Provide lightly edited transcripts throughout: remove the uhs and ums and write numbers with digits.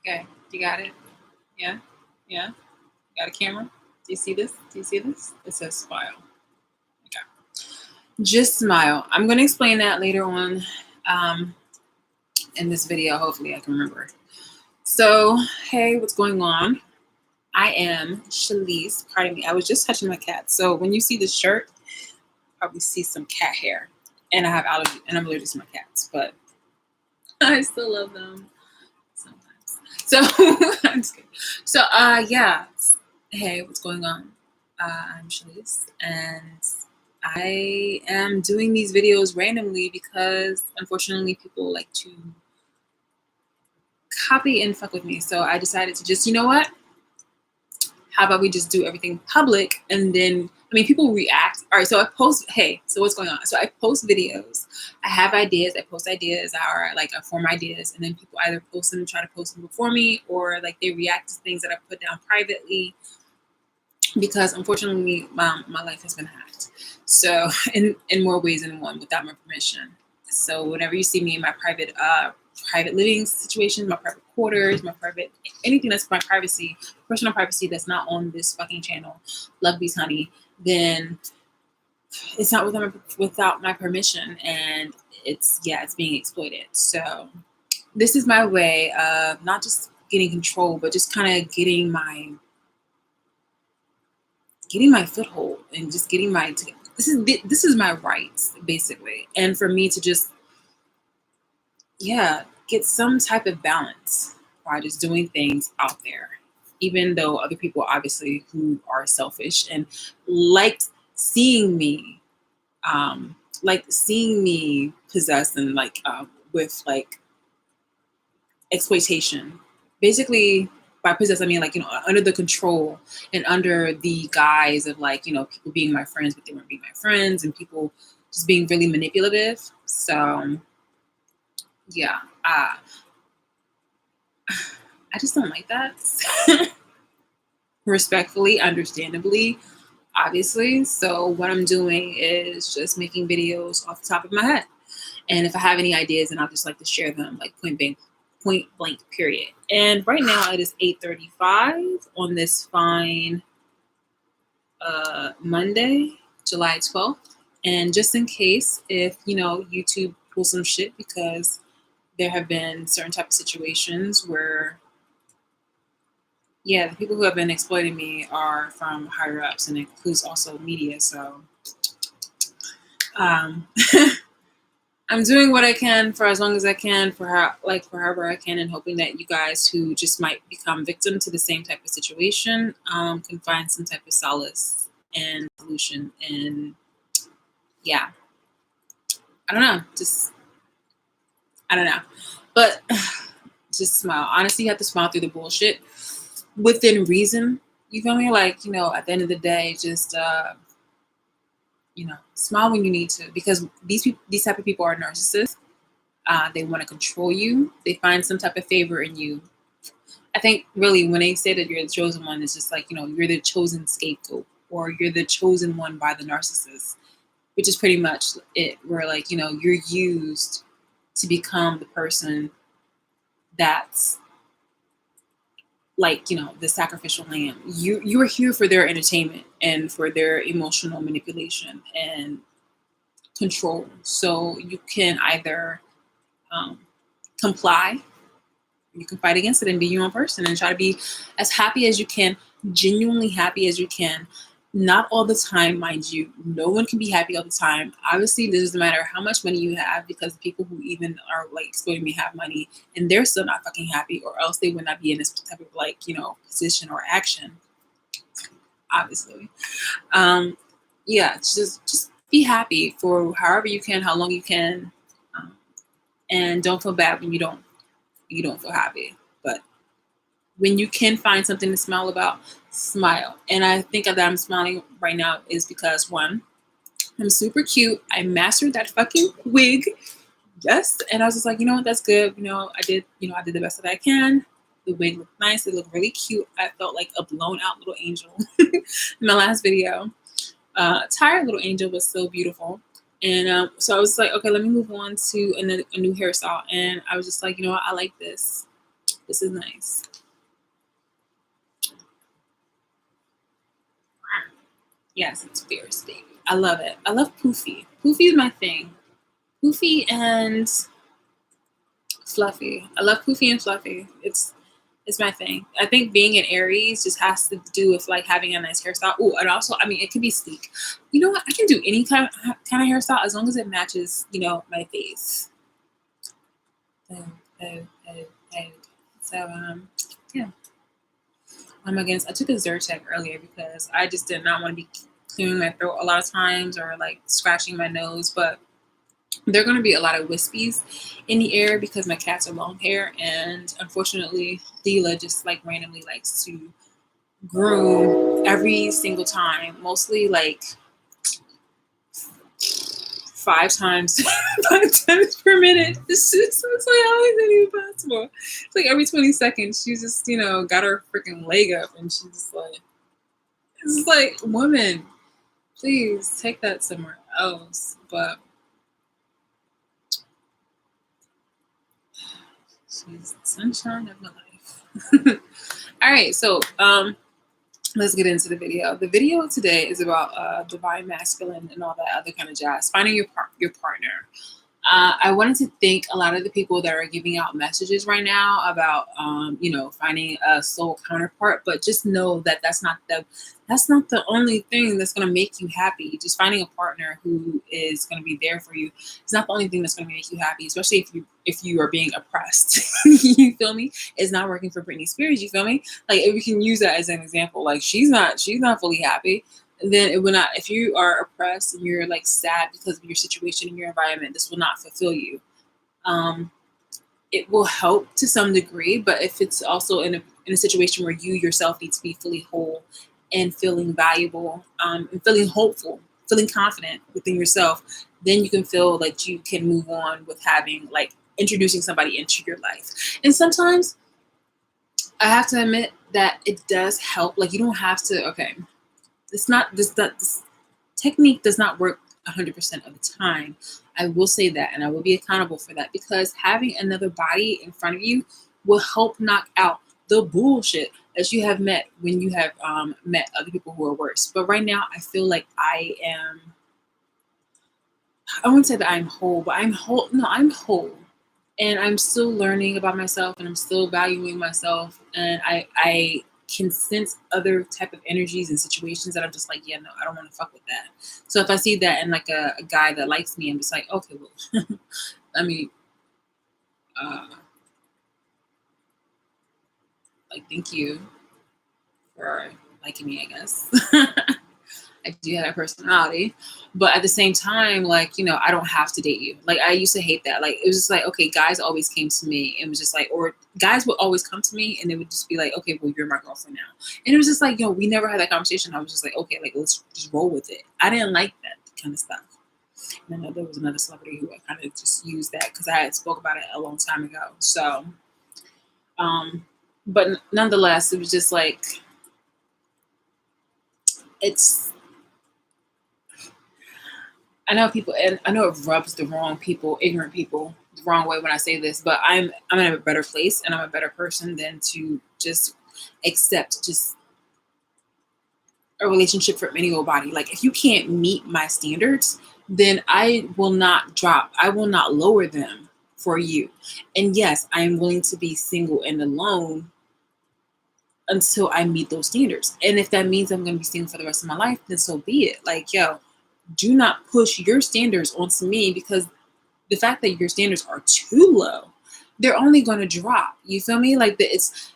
Okay, you got it? Yeah? Yeah? You got a camera? Do you see this? Do you see this? It says smile. Okay. Just smile. I'm going to explain that later on in this video. Hopefully I can remember. So, hey, what's going on? I am Shalise. Pardon me. I was just touching my cat. So when you see the shirt, probably see some cat hair. And I have allergy, and I'm allergic to my cats, but I still love them sometimes. So I'm just kidding. So yeah. Hey, what's going on? I'm Shalise, and I am doing these videos randomly because unfortunately people like to copy and fuck with me. So I decided to just, you know what? How about we just do everything public, and then people react. All right, so I post, hey, so what's going on? So I post videos. I have ideas. I post ideas, or like I form ideas, and then people either post them, try to post them before me, or like they react to things that I put down privately, because unfortunately my life has been hacked. So in more ways than one, without my permission. So whenever you see me in my private living situation, my private quarters, my private anything that's my privacy, personal privacy that's not on this fucking channel, Love Bees Honey, then it's not without my permission, and it's being exploited. So this is my way of not just getting control, but just kind of getting my foothold and just getting this is my rights, basically, and for me to just get some type of balance by just doing things out there, even though other people obviously who are selfish and liked seeing me possessed and with like exploitation. Basically, by possess, I mean under the control and under the guise of people being my friends, but they weren't being my friends, and people just being really manipulative. So yeah, I just don't like that. Respectfully, understandably, obviously. So what I'm doing is just making videos off the top of my head. And if I have any ideas, then I'll just like to share them, like point blank, period. And right now it is 8:35 on this fine Monday, July 12th. And just in case if YouTube pulls some shit, because there have been certain type of situations where the people who have been exploiting me are from higher ups, and it includes also media. So I'm doing what I can for as long as I can, for however I can, and hoping that you guys who just might become victim to the same type of situation can find some type of solace and solution. And yeah, I don't know, but just smile. Honestly, you have to smile through the bullshit within reason. You feel me? At the end of the day, just smile when you need to, because these type of people are narcissists. They want to control you. They find some type of favor in you. I think really when they say that you're the chosen one, it's just you're the chosen scapegoat, or you're the chosen one by the narcissist, which is pretty much it. Where you're used to become the person that's the sacrificial lamb. You are here for their entertainment and for their emotional manipulation and control. So you can either comply, you can fight against it and be your own person and try to be as happy as you can, genuinely happy as you can. Not all the time, mind you. No one can be happy all the time. Obviously, this doesn't matter how much money you have, because people who even are exploiting me have money and they're still not fucking happy, or else they would not be in this type of position or action. Obviously, just be happy for however you can, how long you can, and don't feel bad when you don't feel happy. But when you can find something to smile about, smile. And I think that I'm smiling right now is because, one, I'm super cute. I mastered that fucking wig. Yes. And I was just like, you know what, that's good. I did the best that I can. The wig looked nice. It looked really cute. I felt like a blown out little angel in my last video. Tired little angel was so beautiful. And so I was like, okay, let me move on to a new hairstyle. And I was just like, I like this. This is nice. Yes, it's fierce, baby. I love it. I love poofy. Poofy is my thing. Poofy and fluffy. I love poofy and fluffy. It's my thing. I think being an Aries just has to do with like having a nice hairstyle. Oh, and also, I mean, it can be sleek. You know what? I can do any kind of hairstyle as long as it matches, you know, my face. Oh, oh, oh, oh. So, yeah. Oh my goodness, I took a Zyrtec earlier because I just did not want to be clearing my throat a lot of times or like scratching my nose, but there are going to be a lot of wispies in the air because my cats are long hair, and unfortunately Leela just like randomly likes to groom every single time, mostly like 5 times 5 times per minute. It's like how is that even possible? It's like every 20 seconds she's just, you know, got her freaking leg up and she's just like, it's like, woman, please take that somewhere else. But she's the sunshine of my life. All right, so let's get into the video. The video today is about divine masculine and all that other kind of jazz. Finding your partner. I wanted to thank a lot of the people that are giving out messages right now about, you know, finding a soul counterpart. But just know that that's not the only thing that's going to make you happy. Just finding a partner who is going to be there for you is not the only thing that's going to make you happy. Especially if you are being oppressed. You feel me? It's not working for Britney Spears. You feel me? Like, if we can use that as an example, like she's not fully happy. Then it will not, if you are oppressed and you're like sad because of your situation and your environment, this will not fulfill you. It will help to some degree, but if it's also in a situation where you yourself need to be fully whole and feeling valuable, and feeling hopeful, feeling confident within yourself, then you can feel like you can move on with having, like, introducing somebody into your life. And sometimes I have to admit that it does help. Like, you don't have to, okay, it's not this technique does not work 100% of the time. I will say that, and I will be accountable for that, because having another body in front of you will help knock out the bullshit that you have met when you have met other people who are worse. But right now, I feel like I wouldn't say that I'm whole, but I'm whole. No, I'm whole, and I'm still learning about myself, and I'm still valuing myself, and I can sense other type of energies and situations that I'm just like, yeah, no, I don't want to fuck with that. So if I see that in like a guy that likes me, I'm just like, okay, well, I mean, like, thank you for liking me, I guess. I do have a personality, but at the same time, like, you know, I don't have to date you. Like, I used to hate that. Like, it was just like, okay, guys always came to me and was just like, or guys would always come to me and they would just be like, okay, well, you're my girlfriend now. And it was just like, yo, we never had that conversation. I was just like, okay, like, let's just roll with it. I didn't like that kind of stuff. And I know there was another celebrity who I kind of just used that because I had spoke about it a long time ago. So, but nonetheless, it was just like, it's, I know people, and I know it rubs the wrong people, ignorant people, the wrong way when I say this, but I'm in a better place and I'm a better person than to just accept just a relationship from any old body. Like, if you can't meet my standards, then I will not lower them for you. And yes, I am willing to be single and alone until I meet those standards. And if that means I'm going to be single for the rest of my life, then so be it. Like, yo, do not push your standards onto me, because the fact that your standards are too low, they're only going to drop. You feel me? Like, it's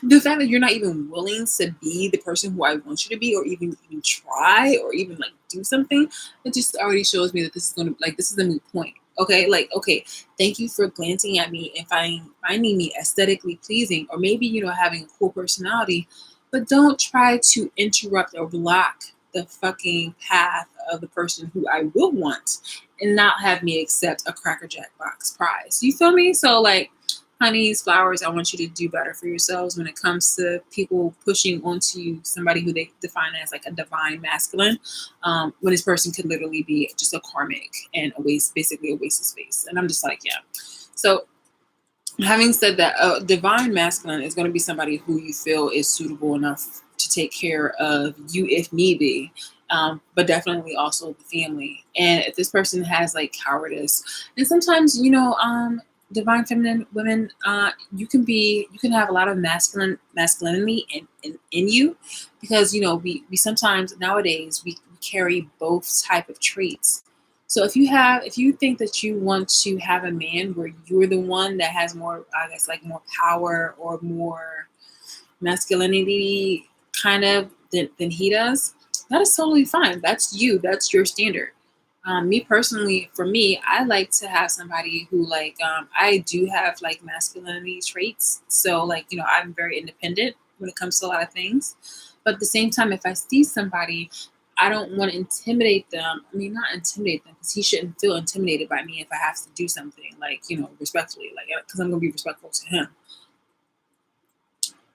the fact that you're not even willing to be the person who I want you to be, or even try, or even like do something, it just already shows me that this is a moot point. Okay, like, okay, thank you for glancing at me and finding me aesthetically pleasing, or maybe, you know, having a cool personality, but don't try to interrupt or block the fucking path of the person who I will want, and not have me accept a Cracker Jack box prize. You feel me? So, like, honeys, flowers, I want you to do better for yourselves when it comes to people pushing onto somebody who they define as like a divine masculine, when this person could literally be just a karmic and basically a waste of space. And I'm just like, yeah. So Having said that, a divine masculine is going to be somebody who you feel is suitable enough to take care of you if need be, but definitely also the family. And if this person has like cowardice, and sometimes divine feminine women, you can have a lot of masculinity in you, because we sometimes nowadays we carry both type of traits. So if you think that you want to have a man where you're the one that has more, I guess, like more power or more masculinity kind of than he does, that is totally fine. That's you. That's your standard. Me personally, for me, I like to have somebody who I do have like masculinity traits. So I'm very independent when it comes to a lot of things. But at the same time, if I see somebody, I don't want to intimidate them. I mean, not intimidate them, because he shouldn't feel intimidated by me if I have to do something respectfully, because I'm going to be respectful to him.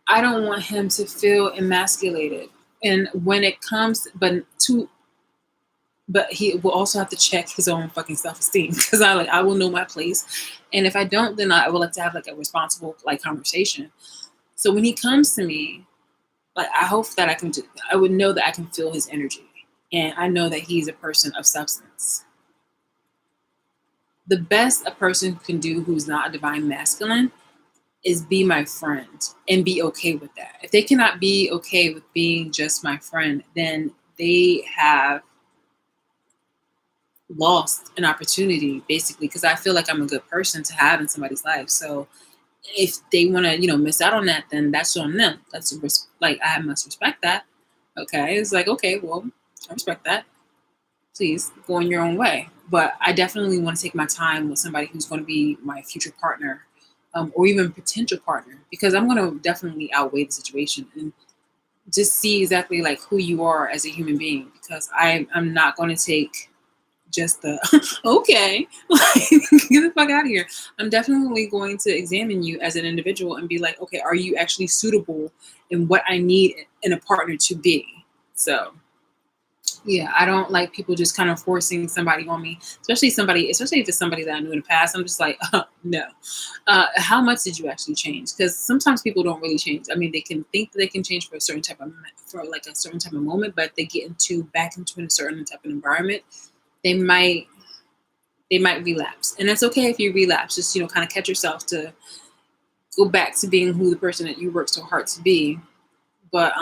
I don't want him to feel emasculated. And when it comes, but he will also have to check his own fucking self-esteem, because I will know my place. And if I don't, then I would like to have like a responsible conversation. So when he comes to me, I hope that I would know that I can feel his energy. And I know that he's a person of substance. The best a person can do who's not a divine masculine is be my friend and be okay with that. If they cannot be okay with being just my friend, then they have lost an opportunity, basically, because I feel like I'm a good person to have in somebody's life. So if they want to, miss out on that, then that's on them. I must respect that. Okay. It's like, okay, well, I respect that. Please go on your own way. But I definitely want to take my time with somebody who's going to be my future partner, or even potential partner, because I'm going to definitely outweigh the situation and just see exactly like who you are as a human being, because I'm not going to take just the okay, get the fuck out of here. I'm definitely going to examine you as an individual and be like, okay, are you actually suitable in what I need in a partner to be? So yeah, I don't like people just kind of forcing somebody on me, especially if it's somebody that I knew in the past. I'm just like, no. How much did you actually change? Because sometimes people don't really change. I mean, they can think that they can change for a certain type of moment, but if they get back into a certain type of environment, they might relapse. And that's okay if you relapse. Just kind of catch yourself to go back to being who the person that you worked so hard to be. But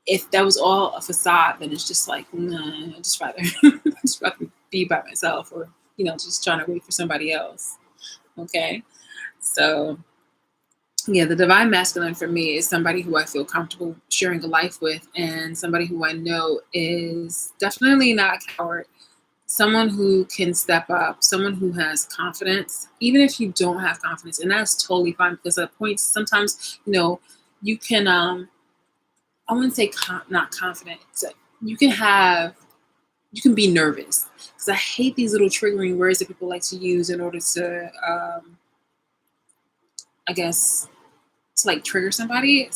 if that was all a facade, then it's just like, nah, I just rather be by myself, or just trying to wait for somebody else. Okay. So yeah, the divine masculine for me is somebody who I feel comfortable sharing a life with, and somebody who I know is definitely not a coward. Someone who can step up, someone who has confidence, even if you don't have confidence. And that's totally fine, because at points, sometimes, you can, I wouldn't say not confident. So you can be nervous, because I hate these little triggering words that people like to use in order to, I guess, to trigger somebody,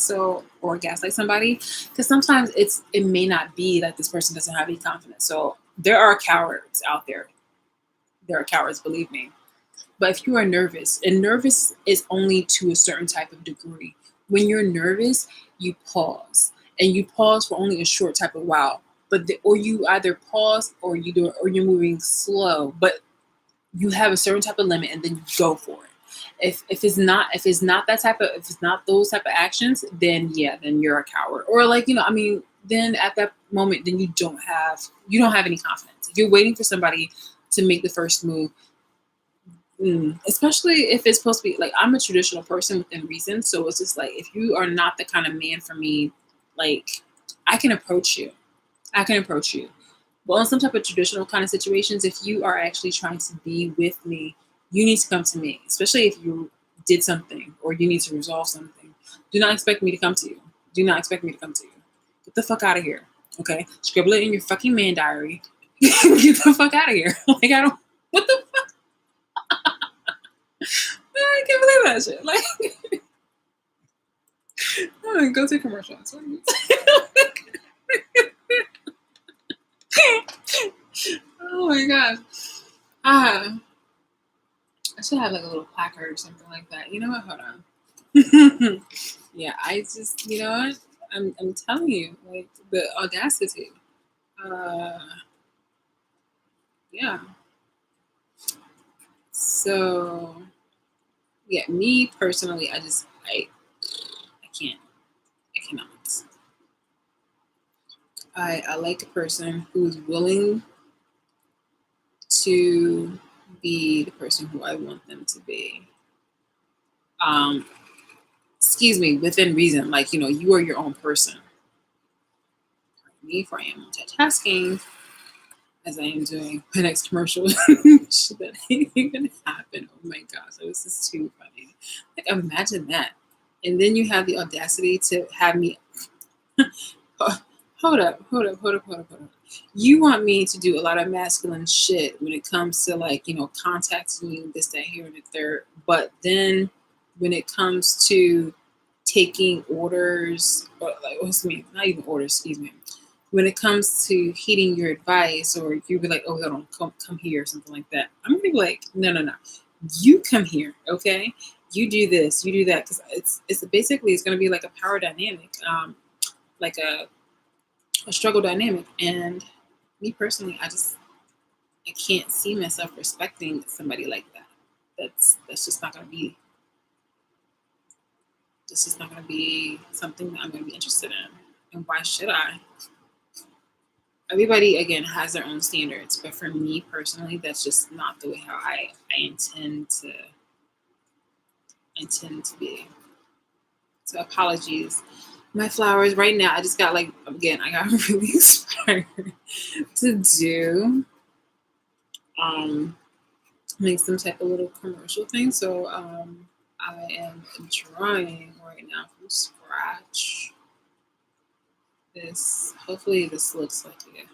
or gaslight somebody, because sometimes it may not be that this person doesn't have any confidence. So there are cowards out there. There are cowards, believe me. But if you are nervous, and nervous is only to a certain type of degree. When you're nervous, you pause, and you pause for only a short type of while. Or you either pause, or you're moving slow, but you have a certain type of limit, and then you go for it. If it's not those type of actions, then yeah, then you're a coward. Or then at that moment, then you don't have any confidence. If you're waiting for somebody to make the first move, especially if it's supposed to be I'm a traditional person within reason. So it's just like, if you are not the kind of man for me, I can approach you. Well, in some type of traditional kind of situations, if you are actually trying to be with me, you need to come to me, especially if you did something or you need to resolve something. Do not expect me to come to you. Do not expect me to come to you. Get the fuck out of here. Okay? Scribble it in your fucking man diary. Get the fuck out of here. What the fuck? I can't believe that shit. Go to commercial. Oh my gosh. I should have like a little placard or something like that. You know what? Hold on. Yeah, I just, you know what? I'm telling you, like the audacity. Uh, yeah. So yeah, me personally, I can't. I cannot. I like a person who's willing to be the person who I want them to be. Um, excuse me, within reason. Like, you know, you are your own person. Me, for I am multitasking, as I am doing my next commercial. Should that even happen? Oh my gosh, this is too funny. Like, imagine that. And then you have the audacity to have me. Hold up, hold up, hold up, hold up, hold up. You want me to do a lot of masculine shit when it comes to, like, you know, contacting you, this, that, here, and the third. But then when it comes to taking orders, or like, what's me? Not even orders, excuse me. When it comes to heeding your advice, or you be like, oh, hold on, come here, or something like that. I'm gonna be like, no, no, no. You come here, okay? You do this, you do that, because it's basically it's gonna be like a power dynamic, like a struggle dynamic. And me personally, I can't see myself respecting somebody like that. That's just not gonna be. This is not gonna be something that I'm gonna be interested in. And why should I? Everybody again has their own standards, but for me personally, that's just not the way how I intend to be. So apologies. My flowers right now, I just got like, again, I got really inspired to do make some type of little commercial thing. So I am drawing right now from scratch. This, hopefully this looks like it.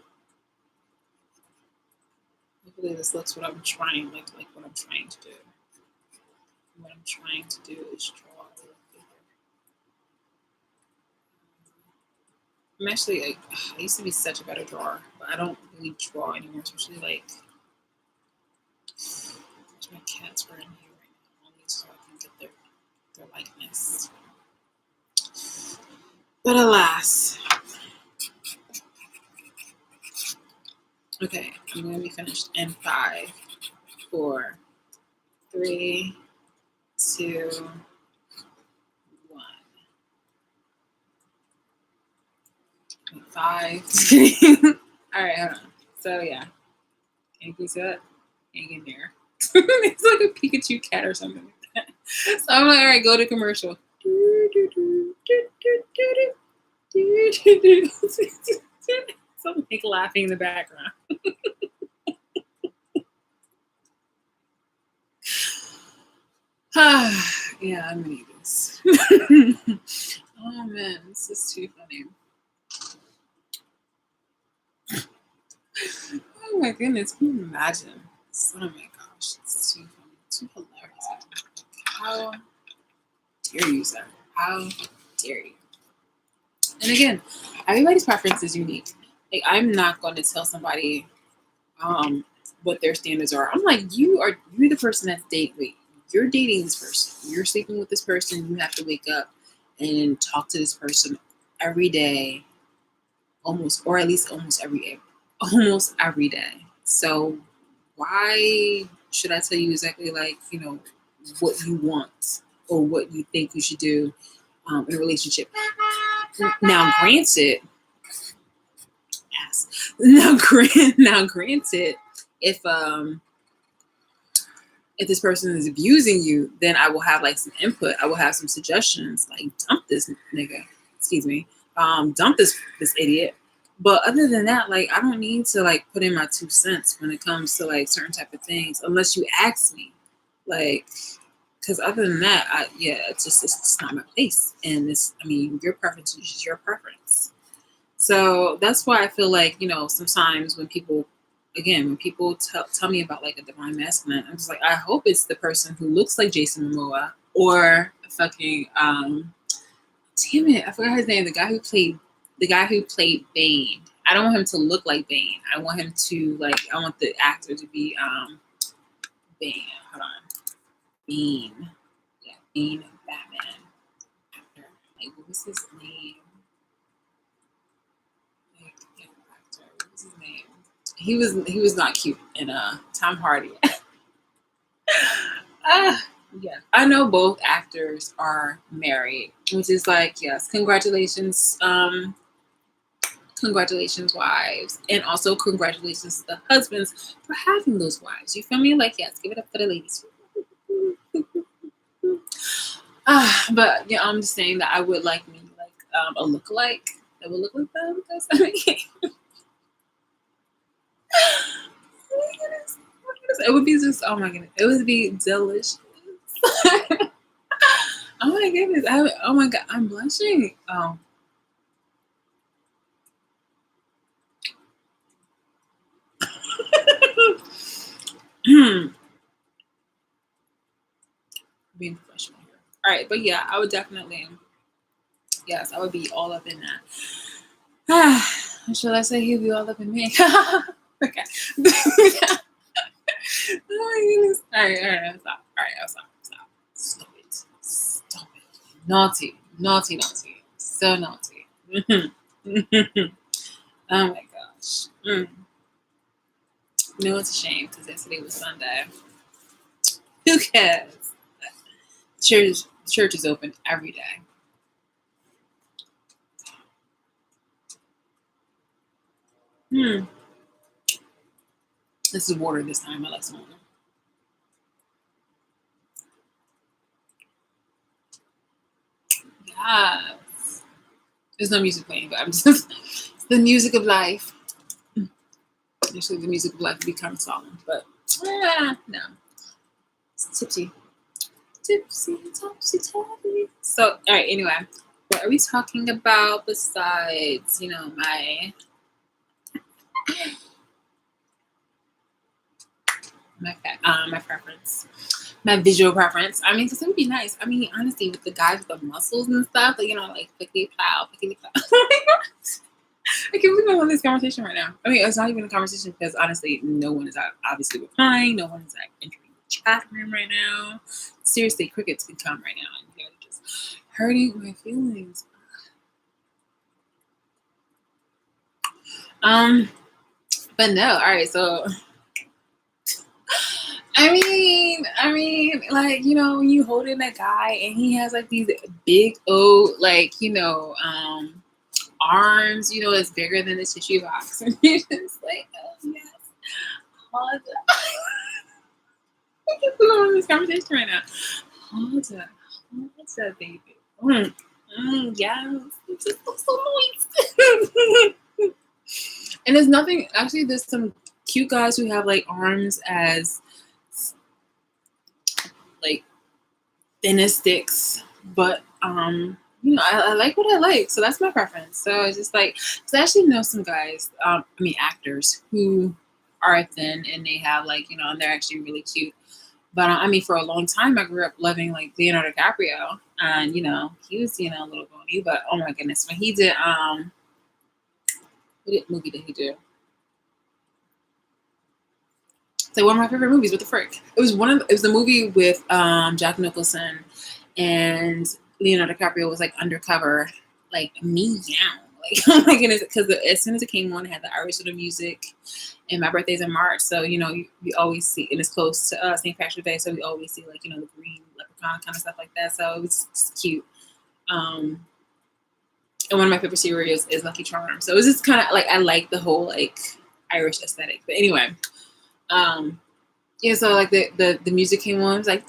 Hopefully this looks what I'm trying, like what I'm trying to do. What I'm trying to do is draw a little bigger. I'm actually, like, I used to be such a better drawer, but I don't really draw anymore, especially like, my cats were in here right now, only so I can get their likeness. But alas. Okay, I'm going to be finished in 5, 4, 3, 2, 1. 5. All right, hold on. So yeah, can you see that? Can't get there. It's like a Pikachu cat or something like that. So I'm like, all right, go to commercial. Something like laughing in the background. Yeah, I'm gonna eat this. Oh man, this is too funny. Oh my goodness, can you imagine? Oh my gosh, it's too funny, too hilarious. How dare you, sir? How dare you? And again, everybody's preference is unique. Like, I'm not going to tell somebody what their standards are. I'm like, you're the person that's dating. You're dating this person. You're sleeping with this person. You have to wake up and talk to this person every day, or at least almost every day. So why should I tell you exactly, like, you know, what you want or what you think you should do in a relationship? Now, granted, yes. Now, granted, if this person is abusing you, then I will have like some input. I will have some suggestions, like dump this nigga, excuse me, dump this idiot. But other than that, like, I don't need to like put in my 2 cents when it comes to like certain type of things, unless you ask me, like, because other than that, it's just not my place. And your preference is just your preference. So that's why I feel like, you know, sometimes when people tell me about like a divine masculine, I'm just like, I hope it's the person who looks like Jason Momoa, or fucking damn it, I forgot his name. The guy who played Bane. I don't want him to look like Bane. I want the actor to be Bane. Hold on. Bean. Yeah, Bean Batman. Actor. Like, what was his name? Like, yeah, actor. What was his name? He was not cute in Tom Hardy. Yeah, I know both actors are married, which is like, yes, congratulations, congratulations, wives, and also congratulations to the husbands for having those wives. You feel me? Like, yes, give it up for the ladies. But yeah, I'm just saying that I would like me like a lookalike that would look like them because I mean, oh my goodness, oh my goodness, it would be just oh my goodness, it would be delicious. Oh my goodness, oh my god, I'm blushing. Oh. Being professional here. All right, but yeah, I would definitely, yes, I would be all up in that. Should I say he'd be all up in me? Okay. Oh my goodness. All right, stop. All right, I'll stop. Stop it. Stop it. Naughty, naughty, naughty. So naughty. Oh my gosh. You know, it's a shame because yesterday was Sunday. Who cares? Church is open every day. This is water this time. I like some water. Yes. There's no music playing, but I'm just it's the music of life. Actually, the music of life becomes solemn, but no. It's tipsy. Tipsy, topsy, turvy. So, all right, anyway, what are we talking about besides, you know, my preference, my visual preference? I mean, because it would be nice. I mean, honestly, with the guys with the muscles and stuff, like, you know, like pickety plow, pickety plow. Oh my gosh. I can't believe I'm on this conversation right now. I mean, it's not even a conversation because honestly, no one is obviously replying. No one is like entering the chat room right now. Seriously, crickets can come right now and they're just hurting my feelings. But no, all right. So, I mean, like you know, when you holding that guy and he has like these big old, like you know, arms, you know, that's bigger than the tissue box, and you're just like, oh yes, hold up. I can't believe I'm on this conversation right now. Hold up, baby. Yes, it's just so moist. And there's nothing. Actually, there's some cute guys who have like arms as like thin as sticks, but you know, I like what I like, so that's my preference. So it's just like, because I actually know some guys, I mean actors who are thin and they have like you know, and they're actually really cute. But I mean, for a long time, I grew up loving like Leonardo DiCaprio, and you know, he was you know a little bony, but oh my goodness, when he did what movie did he do? It's like one of my favorite movies. What the frick? It was the movie with Jack Nicholson and Leonardo DiCaprio was like undercover, like meow. Like oh my goodness, because as soon as it came on, it had the Irish little music, and my birthday's in March, so you know we always see, and it's close to St. Patrick's Day, so we always see like you know the green leprechaun kind of stuff like that. So it's cute. And one of my favorite cereals is Lucky Charms. So it's just kind of like I like the whole like Irish aesthetic. But anyway, yeah, so like the music came on, it was like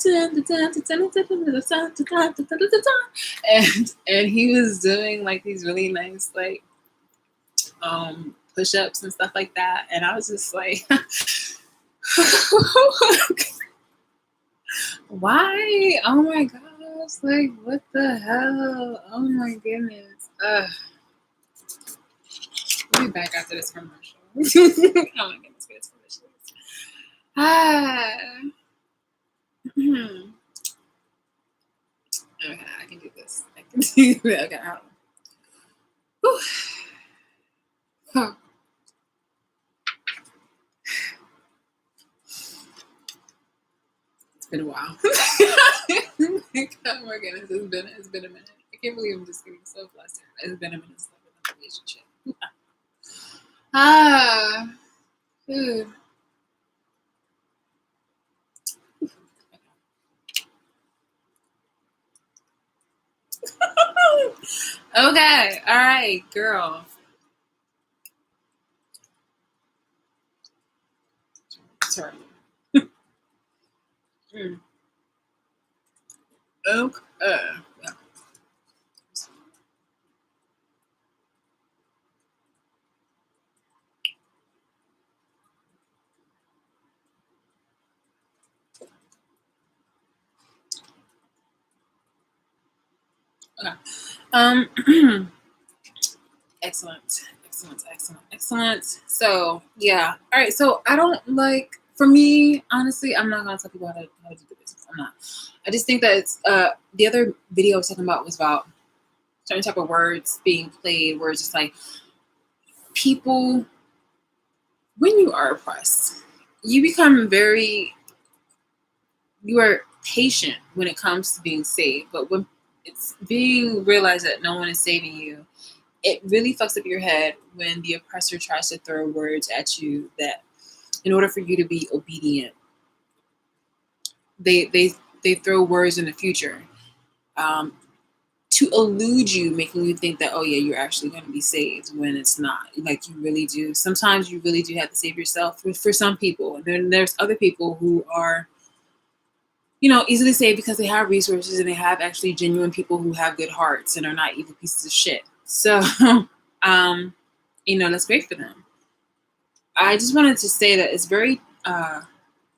and he was doing like these really nice like push-ups and stuff like that, and I was just like why? Oh my gosh, like what the hell? Oh my goodness. We'll be back after this commercial. Oh my goodness, it's delicious. Okay, I can do this. I can do that. Okay, oh. It's been a while. Oh my goodness, it's been a minute. I can't believe I'm just getting so flustered. It's been a minute since I've been in a relationship. Ah, ooh. Okay, all right, girl. Sorry. Mm. Okay. Yeah. Okay. Excellent, excellent. So yeah, all right. So I don't like. For me, honestly, I'm not gonna tell people how to do the business. I'm not. I just think that it's the other video I was talking about was about certain type of words being played, where it's just like people when you are oppressed, you become you are patient when it comes to being saved, but when it's being realized that no one is saving you, it really fucks up your head when the oppressor tries to throw words at you that in order for you to be obedient, they throw words in the future um, to elude you, making you think that, oh yeah, you're actually going to be saved when it's not. Like you really do. Sometimes you really do have to save yourself for some people. And then there's other people who are, easily saved because they have resources and they have actually genuine people who have good hearts and are not evil pieces of shit. So, that's great for them. I just wanted to say that it's very,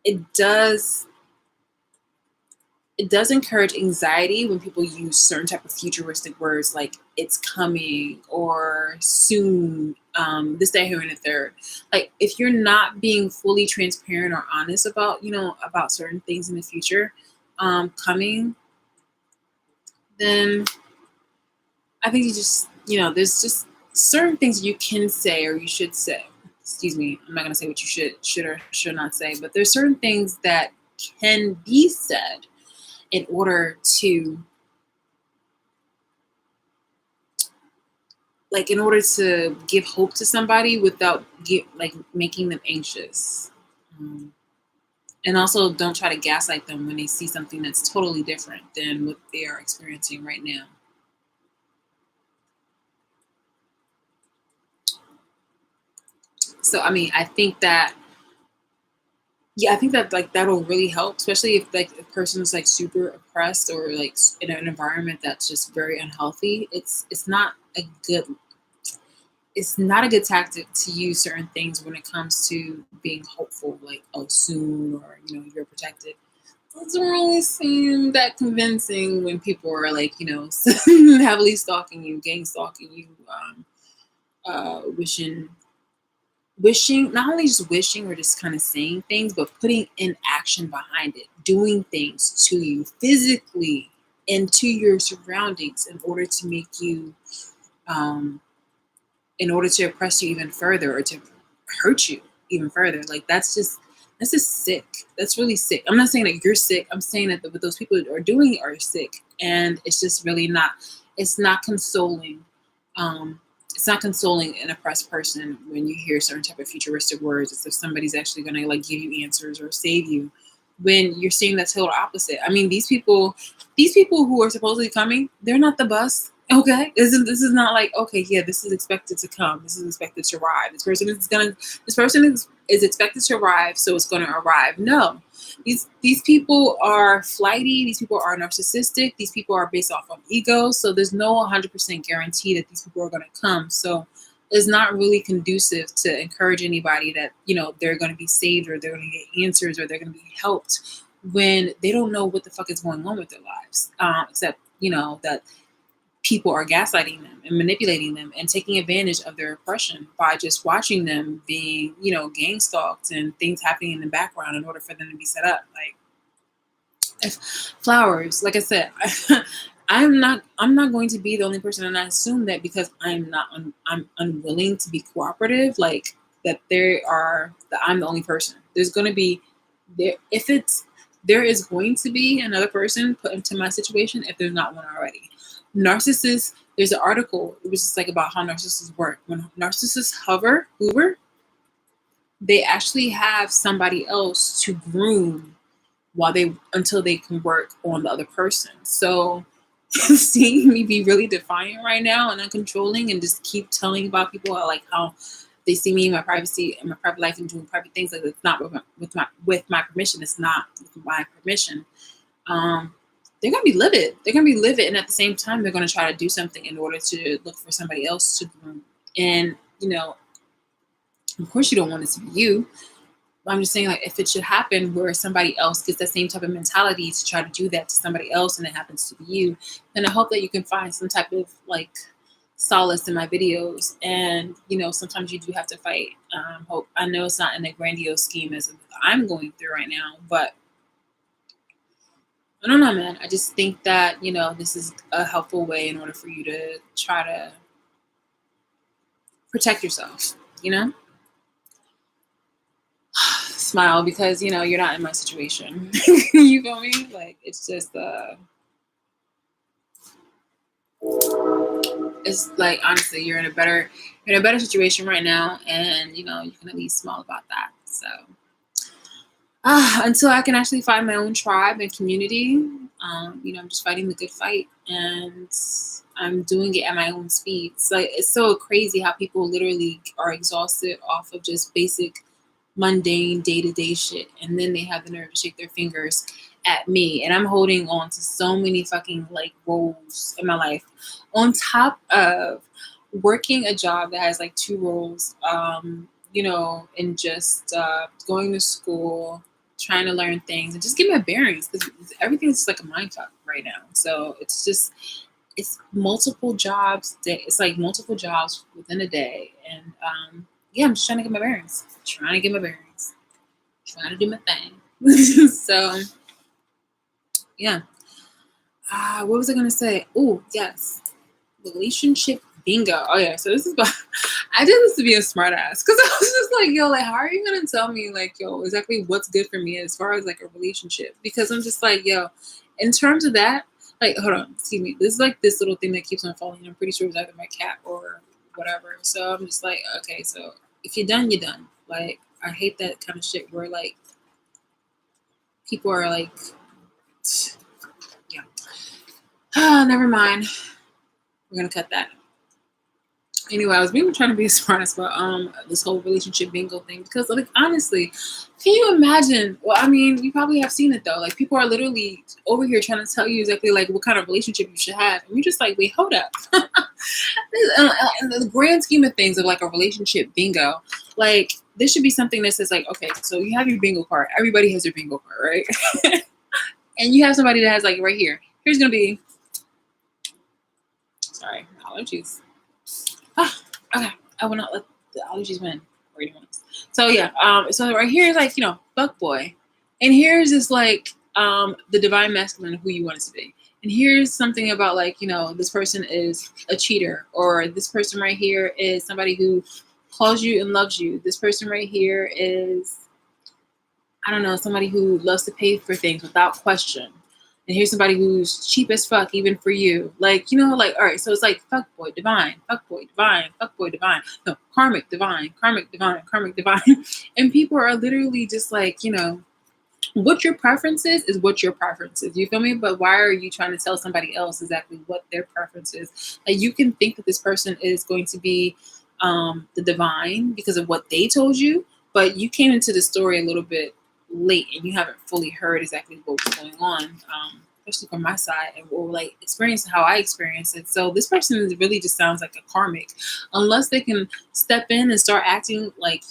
it does encourage anxiety when people use certain type of futuristic words like it's coming or soon, this, that, here, and the third. Like if you're not being fully transparent or honest about, about certain things in the future coming, then I think you just, there's just certain things you can say or you should say. Excuse me, I'm not gonna say what you should or should not say, but there's certain things that can be said in order to give hope to somebody without making them anxious. And also don't try to gaslight them when they see something that's totally different than what they are experiencing right now. So I mean, I think that like that'll really help, especially if like a person is like super oppressed or like in an environment that's just very unhealthy. Good it's not a good tactic to use certain things when it comes to being hopeful, like oh soon or you're protected. It doesn't really seem that convincing when people are like heavily stalking you, gang stalking you, wishing, not only just wishing or just kind of saying things, but putting in action behind it, doing things to you physically and to your surroundings in order to make you, in order to oppress you even further or to hurt you even further. Like that's just sick. That's really sick. I'm not saying that you're sick. I'm saying that what those people are doing are sick, and it's just really not. It's not consoling. It's not consoling an oppressed person when you hear certain type of futuristic words as if somebody's actually going to like give you answers or save you. When you're seeing the total opposite. I mean, these people who are supposedly coming, they're not the bus. Okay, this is not like okay, yeah, this is expected to come. This is expected to arrive. This person is expected to arrive, so it's gonna arrive. No, these people are flighty. These people are narcissistic. These people are based off of ego. So there's no 100% guarantee that these people are gonna come. So it's not really conducive to encourage anybody that they're going to be saved or they're going to get answers or they're going to be helped when they don't know what the fuck is going on with their lives, except that people are gaslighting them and manipulating them and taking advantage of their oppression by just watching them being gang stalked and things happening in the background in order for them to be set up. Like if flowers, like I said, I'm not going to be the only person, and I assume that because I'm unwilling to be cooperative, like that I'm the only person. There's going to be there if it's there is going to be another person put into my situation if there's not one already. Narcissists, there's an article, it was just like about how narcissists work. When narcissists hover, they actually have somebody else to groom until they can work on the other person. So seeing me be really defiant right now and uncontrolling and just keep telling about people how they see me in my privacy and my private life and doing private things, like it's not with my permission. It's not with my permission. They're gonna be livid. They're gonna be livid, and at the same time, they're gonna try to do something in order to look for somebody else to groom. And of course, you don't want it to be you. I'm just saying, like, if it should happen where somebody else gets that same type of mentality to try to do that to somebody else and it happens to be you, then I hope that you can find some type of like solace in my videos. And sometimes you do have to fight. I know it's not in a grandiose scheme as I'm going through right now, but I don't know, man. I just think that this is a helpful way in order for you to try to protect yourself. Smile, because you're not in my situation. You feel me? Like, it's just it's like, honestly, you're in a better situation right now, and you can at least smile about that. So until I can actually find my own tribe and community, I'm just fighting the good fight, and I'm doing it at my own speed. It's so crazy how people literally are exhausted off of just basic mundane day-to-day shit, and then they have the nerve to shake their fingers at me, and I'm holding on to so many fucking like roles in my life, on top of working a job that has like 2 roles, and just going to school, trying to learn things and just get my bearings, because everything's just like a mind fuck right now. So it's multiple jobs. It's like multiple jobs within a day, and I'm just trying to get my bearings. Trying to do my thing. So, yeah. What was I going to say? Oh, yes. Relationship bingo. Oh, yeah. So this is about... I did this to be a smart ass. Because I was just like, yo, like, how are you going to tell me, like, yo, exactly what's good for me as far as, like, a relationship? Because I'm just like, yo, in terms of that, like, hold on. Excuse me. This is, like, this little thing that keeps on falling. I'm pretty sure it was either my cat or whatever. So I'm just like, okay, so if you're done, you're done. Like, I hate that kind of shit where, like, people are like, yeah. Never mind. We're going to cut that. Anyway, I was really trying to be smart about this whole relationship bingo thing, because, like, honestly, can you imagine? Well, I mean, you probably have seen it, though. Like, people are literally over here trying to tell you exactly, like, what kind of relationship you should have. And you're just like, wait, hold up. In the grand scheme of things of, like, a relationship bingo, like, this should be something that says, like, okay, so you have your bingo card. Everybody has their bingo card, right? And you have somebody that has, like, right here. Here's going to be, sorry, allergies. Okay, I will not let the allergies win. So yeah, so right here is like, fuck boy, and here's just like the divine masculine of who you want it to be, and here's something about like, this person is a cheater, or this person right here is somebody who calls you and loves you. This person right here is, I don't know, somebody who loves to pay for things without question. And here's somebody who's cheap as fuck, even for you. Like, like, all right, so it's like fuckboy, divine, fuckboy, divine, fuckboy, divine. No, karmic, divine, karmic, divine, karmic, divine. And people are literally just like, what your preference is what your preference is. You feel me? But why are you trying to tell somebody else exactly what their preference is? Like, you can think that this person is going to be the divine because of what they told you, but you came into the story a little bit late and you haven't fully heard exactly what was going on, especially from my side, and or like experience how I experienced it. So this person really just sounds like a karmic, unless they can step in and start acting like,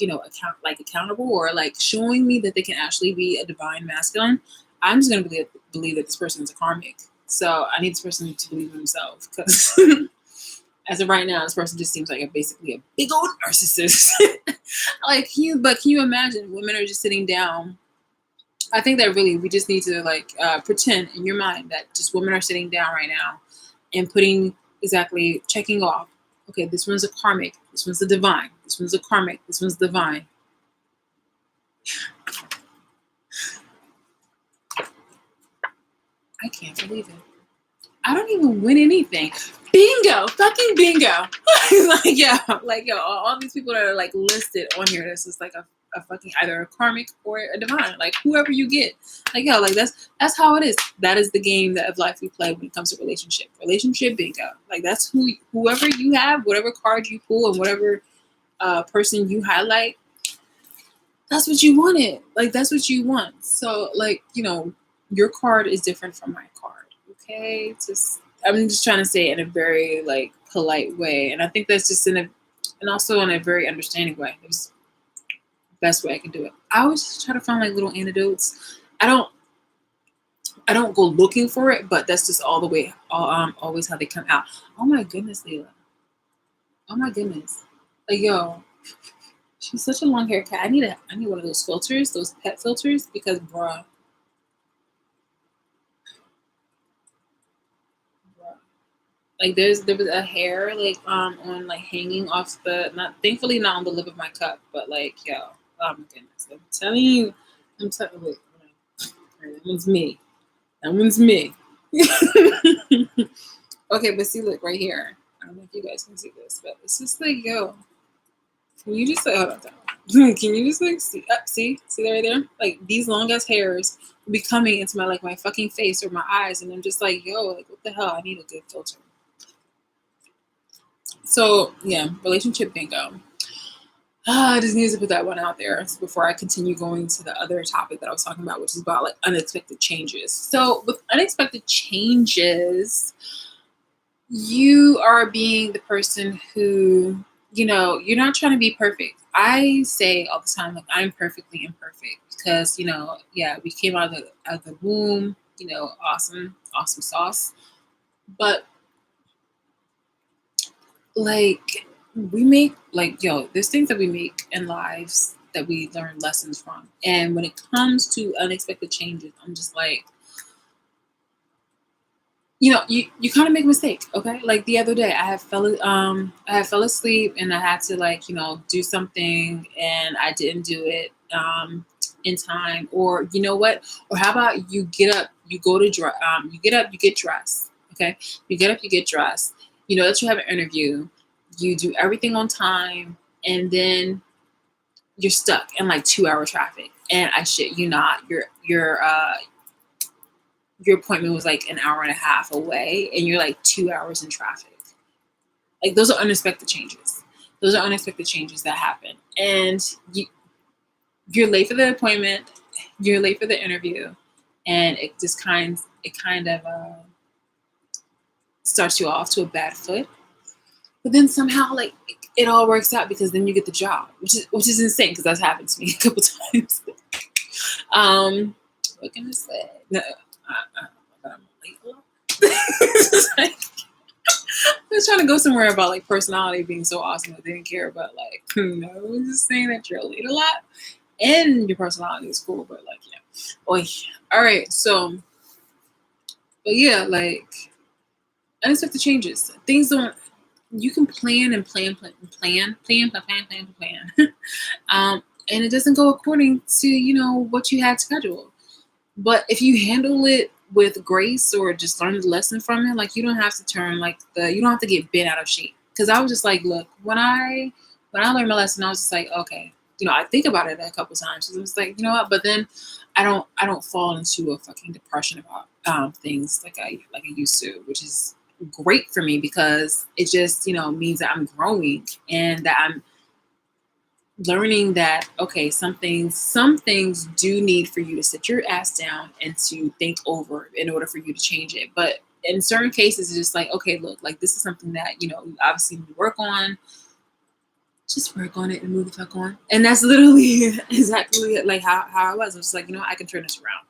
accountable, or like showing me that they can actually be a divine masculine. I'm just gonna believe that this person is a karmic. So I need this person to believe in himself, because as of right now, this person just seems like basically a big old narcissist. Like, can you imagine women are just sitting down? I think that really we just need to like pretend in your mind that just women are sitting down right now and checking off. Okay, this one's a karmic. This one's a divine. This one's a karmic. This one's divine. I can't believe it. I don't even win anything. Bingo, fucking bingo. All these people that are like listed on here, this is like a fucking either a karmic or a divine, like whoever you get. That's how it is. That is the game of life we play when it comes to relationship bingo. Like that's whoever you have, whatever card you pull, and whatever person you highlight, that's what you wanted. Like that's what you want. So like, your card is different from my card. Okay, I'm just trying to say it in a very like polite way, and I think that's just and also in a very understanding way. It's the best way I can do it. I always just try to find like little antidotes. I don't go looking for it, but that's just always how they come out. Oh my goodness, Leila. Oh my goodness. Like yo, she's such a long hair cat. I need one of those filters, those pet filters, because bruh. Like there was a hair like on like hanging off thankfully not on the lip of my cup, but like yo, oh my goodness. I'm telling wait, that one's me. That one's me. Okay, but see look right here. I don't know if you guys can see this, but it's just like yo. Can you just like hold on? Can you just like see that right there? Like these long ass hairs will be coming into my fucking face or my eyes, and I'm just like, yo, like what the hell? I need a good filter. So yeah, relationship bingo. I just need to put that one out there before I continue going to the other topic that I was talking about, which is about like unexpected changes. So with unexpected changes, you are being the person who, you're not trying to be perfect. I say all the time, like I'm perfectly imperfect because, we came out of the womb, awesome sauce. But like we make there's things that we make in lives that we learn lessons from. And when it comes to unexpected changes, I'm just like, you kind of make a mistake, okay? Like the other day, I fell asleep and I had to do something and I didn't do it in time. Or you know what? Or how about you get up, you go to you get up, you get dressed, okay? You get up, you get dressed. You know that you have an interview. You do everything on time, and then you're stuck in like 2-hour traffic. And I shit you not, your appointment was like an hour and a half away and you're like 2 hours in traffic. Like those are unexpected changes. Those are unexpected changes that happen. And you're late for the appointment, you're late for the interview, and it kind of starts you off to a bad foot. But then somehow like it all works out because then you get the job, which is insane because that's happened to me a couple times. What can I say? No, I'm late a lot. I was trying to go somewhere about like personality being so awesome that they didn't care about like, no, just saying that you're late a lot and your personality is cool, but like, yeah. Oh, all right. So, but yeah, like unexpected changes. Things don't. You can plan and plan. And it doesn't go according to what you had scheduled. But if you handle it with grace or just learn the lesson from it, like you don't have to you don't have to get bent out of shape. Because I was just like, look, when I learned my lesson, I was just like, okay, I think about it a couple times. So I was like, you know what? But then I don't fall into a fucking depression about things like I used to, which is great for me because it just means that I'm growing and that I'm learning that okay, some things do need for you to sit your ass down and to think over in order for you to change it. But in certain cases it's just like, okay, look, like this is something that you obviously need to work on. Just work on it and move the fuck on. And that's literally exactly like how I was. I was just like, I can turn this around.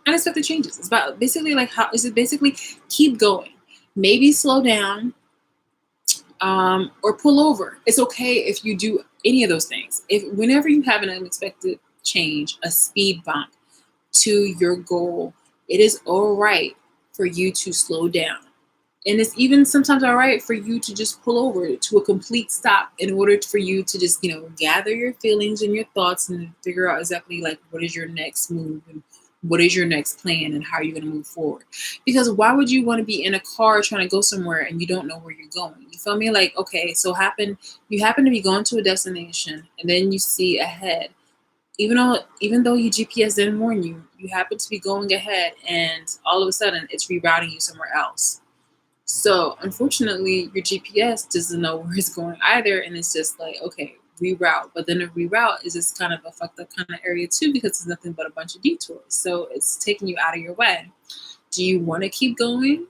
Unexpected changes. It's about basically like how is it basically keep going. Maybe slow down or pull over. It's okay if you do any of those things. Whenever you have an unexpected change, a speed bump to your goal, it is all right for you to slow down. And it's even sometimes all right for you to just pull over to a complete stop in order for you to just, gather your feelings and your thoughts and figure out exactly like what is your next move and what is your next plan and how are you going to move forward? Because why would you want to be in a car trying to go somewhere and you don't know where you're going? You feel me? Like, okay, so you happen to be going to a destination and then you see ahead, even though your GPS didn't warn you, you happen to be going ahead and all of a sudden it's rerouting you somewhere else. So unfortunately, your GPS doesn't know where it's going either, and it's just like, okay, reroute. But then a reroute is just kind of a fucked up kind of area too, because it's nothing but a bunch of detours. So it's taking you out of your way. Do you want to keep going?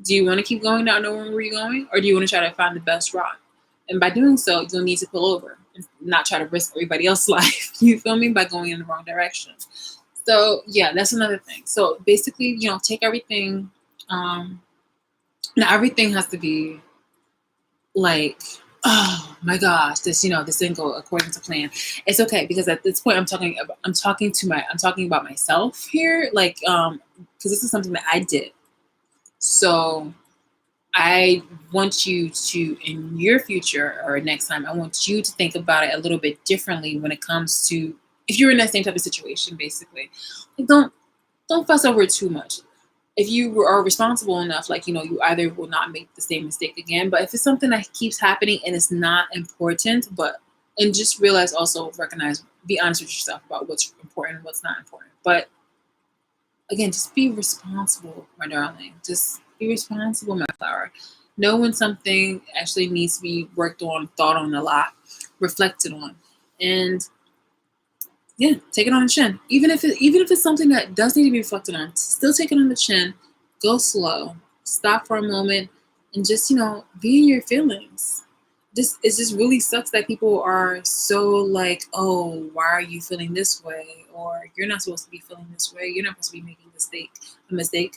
Do you want to keep going not knowing where you're going, or do you want to try to find the best route? And by doing so, you'll need to pull over and not try to risk everybody else's life. You feel me? By going in the wrong direction. So yeah, that's another thing. So basically, take everything. Now everything has to be like, oh my gosh, this didn't go according to plan. It's okay, because at this point I'm talking about myself here, like, because this is something that I did. So I want you to, in your future or next time, I want you to think about it a little bit differently when it comes to, if you're in that same type of situation, basically. Like, don't fuss over it too much. If you are responsible enough, like, you either will not make the same mistake again, but if it's something that keeps happening and it's not important, and just realize, also recognize, be honest with yourself about what's important and what's not important. But again, just be responsible, my darling. Just be responsible, my flower. Know when something actually needs to be worked on, thought on a lot, reflected on. And yeah, take it on the chin. Even if it's something that does need to be reflected on, still take it on the chin. Go slow. Stop for a moment and just, be in your feelings. It just really sucks that people are so like, oh, why are you feeling this way? Or you're not supposed to be feeling this way. You're not supposed to be making a mistake.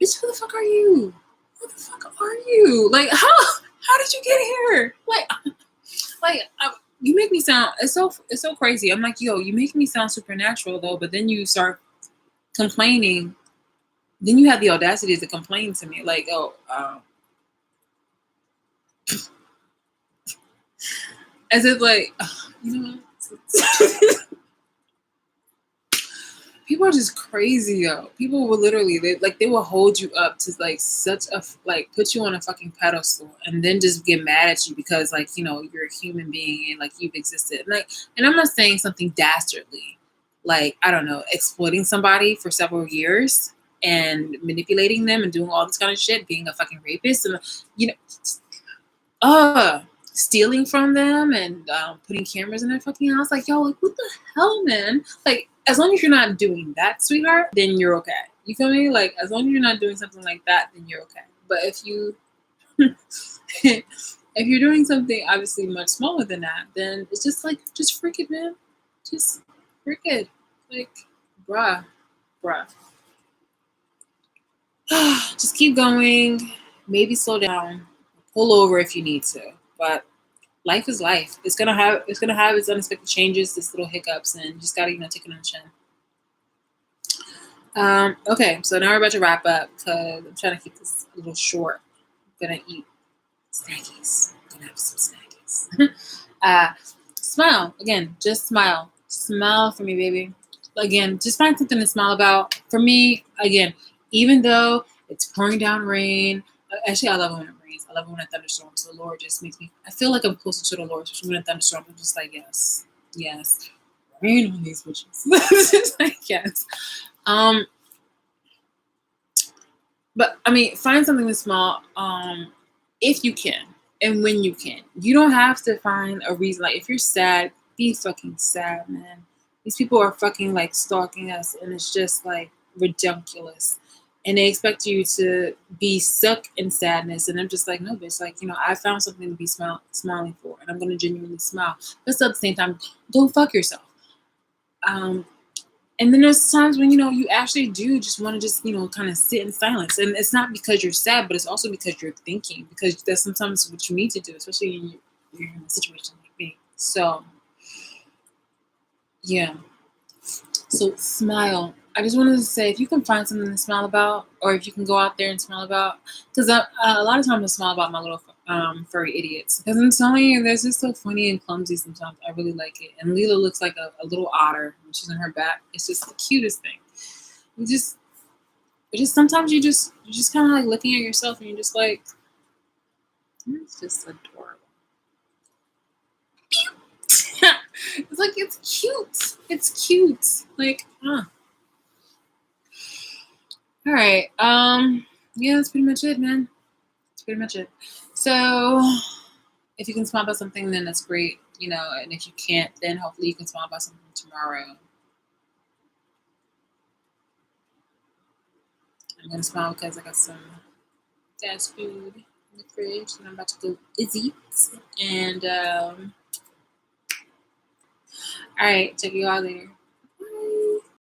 Bitch, who the fuck are you? Who the fuck are you? Like, how did you get here? You make me sound, it's so crazy. I'm like, yo, you make me sound supernatural though, but then you start complaining. Then you have the audacity to complain to me, like, as if like, people are just crazy, yo. People will literally, they will hold you up to like such a, like, put you on a fucking pedestal and then just get mad at you because, like, you're a human being and like you've existed. And I'm not saying something dastardly, like, I don't know, exploiting somebody for several years and manipulating them and doing all this kind of shit, being a fucking rapist and, stealing from them and putting cameras in their fucking house. Like, yo, like, what the hell, man? Like, as long as you're not doing that, sweetheart, then you're okay. You feel me? Like, as long as you're not doing something like that, then you're okay. But if you, if you're doing something obviously much smaller than that, then it's just like, just freak it, man. Just freak it. Like, bruh. Just keep going. Maybe slow down. Pull over if you need to. But life is life. It's gonna have its unexpected changes, its little hiccups, and you just gotta, take it on the chin. Okay, so now we're about to wrap up because I'm trying to keep this a little short. I'm gonna eat snackies. I'm gonna have some snackies. Smile. Again, just smile. Smile for me, baby. Again, just find something to smile about. For me, again, even though it's pouring down rain, actually I love it when it rains. I love it when it thunderstorms. So the Lord just makes me, I feel like I'm closer to the Lord, especially when it thunderstorms. I'm just like, yes, rain on these bitches. Just like, yes. But I mean, find something to smile, if you can and when you can. You don't have to find a reason. Like, if you're sad, be fucking sad, man. These people are fucking like stalking us, and it's just like ridiculous. And they expect you to be stuck in sadness, and I'm just like, no, bitch. Like, I found something to be smiling for, and I'm gonna genuinely smile. But still, at the same time, don't fuck yourself. And then there's times when, you actually do just want to just, kind of sit in silence. And it's not because you're sad, but it's also because you're thinking. Because that's sometimes what you need to do, especially when you're in a situation like me. So, yeah. So, smile. I just wanted to say, if you can find something to smile about, or if you can go out there and smile about, because a lot of times I smile about my little furry idiots. Because I'm telling you, they're just so funny and clumsy sometimes. I really like it. And Leela looks like a little otter when she's on her back. It's just the cutest thing. Sometimes you're just kind of like looking at yourself and you're just like, it's just adorable. It's like, it's cute. It's cute. Like, All right. Yeah, that's pretty much it, man. That's pretty much it. So if you can smile about something, then that's great, and if you can't, then hopefully you can smile about something tomorrow. I'm gonna smile because I got some fast food in the fridge and I'm about to go eat. And all right, check you out later.